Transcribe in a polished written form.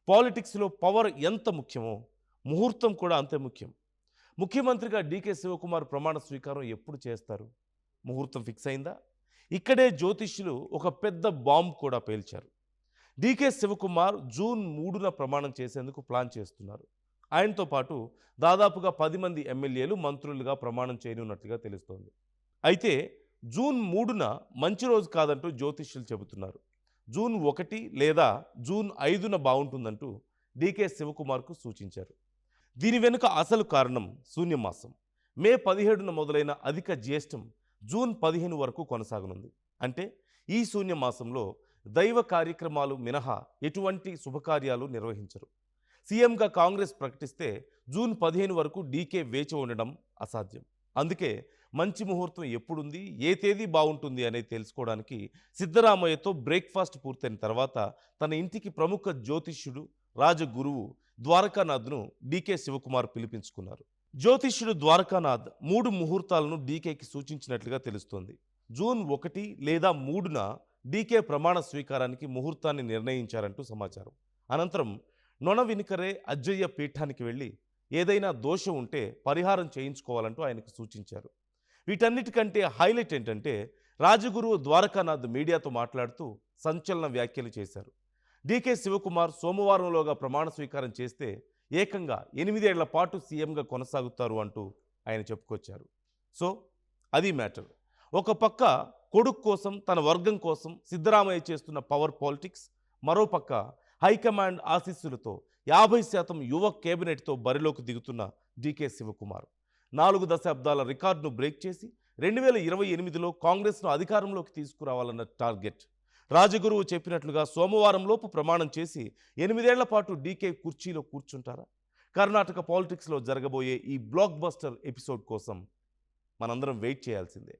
పాలిటిక్స్‌లో పవర్ ఎంత ముఖ్యమో, ముహూర్తం కూడా అంతే ముఖ్యం. ముఖ్యమంత్రిగా డీకే శివకుమార్ ప్రమాణ స్వీకారం ఎప్పుడు చేస్తారు? ముహూర్తం ఫిక్స్ అయిందా? ఇక్కడే జ్యోతిష్యులు ఒక పెద్ద బాంబ్ కూడా పేల్చారు. డీకే శివకుమార్ జూన్ 3న ప్రమాణం చేసేందుకు ప్లాన్ చేస్తున్నారు. ఆయనతో పాటు దాదాపుగా 10 మంది ఎమ్మెల్యేలు, మంత్రులుగా ప్రమాణం చేయనున్నట్లుగా తెలుస్తోంది. అయితే జూన్ 3న మంచి రోజు కాదంటూ జ్యోతిష్యులు చెబుతున్నారు. జూన్ 1 లేదా జూన్ 5న బావుంటుందంటూ డీకే శివకుమార్కు సూచించారు. దీని వెనుక అసలు కారణం శూన్యమాసం. మే 17న మొదలైన అధిక జ్యేష్టం జూన్ 15 వరకు కొనసాగనుంది. అంటే ఈ శూన్యమాసంలో దైవ కార్యక్రమాలు మినహా ఎటువంటి శుభకార్యాలు నిర్వహించరు. సీఎంగా కాంగ్రెస్ ప్రకటిస్తే జూన్ 15 వరకు డీకే వేచి ఉండడం అసాధ్యం. అందుకే మంచి ముహూర్తం ఎప్పుడుంది, ఏ తేదీ బావుంటుంది అనేది తెలుసుకోవడానికి సిద్ధరామయ్యతో బ్రేక్‌ఫాస్ట్ పూర్తయిన తర్వాత తన ఇంటికి ప్రముఖ జ్యోతిష్యుడు, రాజగురువు ద్వారకానాథ్‌ను డీకే శివకుమార్ పిలిపించుకున్నారు. జ్యోతిష్యుడు ద్వారకానాథ్ 3 ముహూర్తాలను డీకేకి సూచించినట్లుగా తెలుస్తోంది. జూన్ 1 లేదా 3న డీకే ప్రమాణ స్వీకారానికి ముహూర్తాన్ని నిర్ణయించారంటూ సమాచారం. అనంతరం నొన వినికరే అజ్జయ్య పీఠానికి వెళ్ళి ఏదైనా దోషం ఉంటే పరిహారం చేయించుకోవాలంటూ ఆయనకు సూచించారు. వీటన్నిటికంటే హైలైట్ ఏంటంటే రాజగురువు ద్వారకానాథ్ మీడియాతో మాట్లాడుతూ సంచలన వ్యాఖ్యలు చేశారు. డీకే శివకుమార్ సోమవారంలోగా ప్రమాణ స్వీకారం చేస్తే ఏకంగా 8 ఏళ్ల పాటు సీఎంగా కొనసాగుతారు అంటూ ఆయన చెప్పుకొచ్చారు. సో అది మ్యాటర్. ఒక పక్క కొడుకు కోసం, తన వర్గం కోసం సిద్ధరామయ్య చేస్తున్న పవర్ పాలిటిక్స్, మరోపక్క హైకమాండ్ ఆశీస్సులతో 50% యువ కేబినెట్తో బరిలోకి దిగుతున్న డీకే శివకుమార్ 4 దశాబ్దాల రికార్డును బ్రేక్ చేసి 2028లో కాంగ్రెస్ను అధికారంలోకి తీసుకురావాలన్న టార్గెట్. రాజగురువు చెప్పినట్లుగా సోమవారంలోపు ప్రమాణం చేసి 8 ఏళ్ల పాటు డీకే కుర్చీలో కూర్చుంటారా? కర్ణాటక పాలిటిక్స్లో జరగబోయే ఈ బ్లాక్ బస్టర్ ఎపిసోడ్ కోసం మనందరం వెయిట్ చేయాల్సిందే.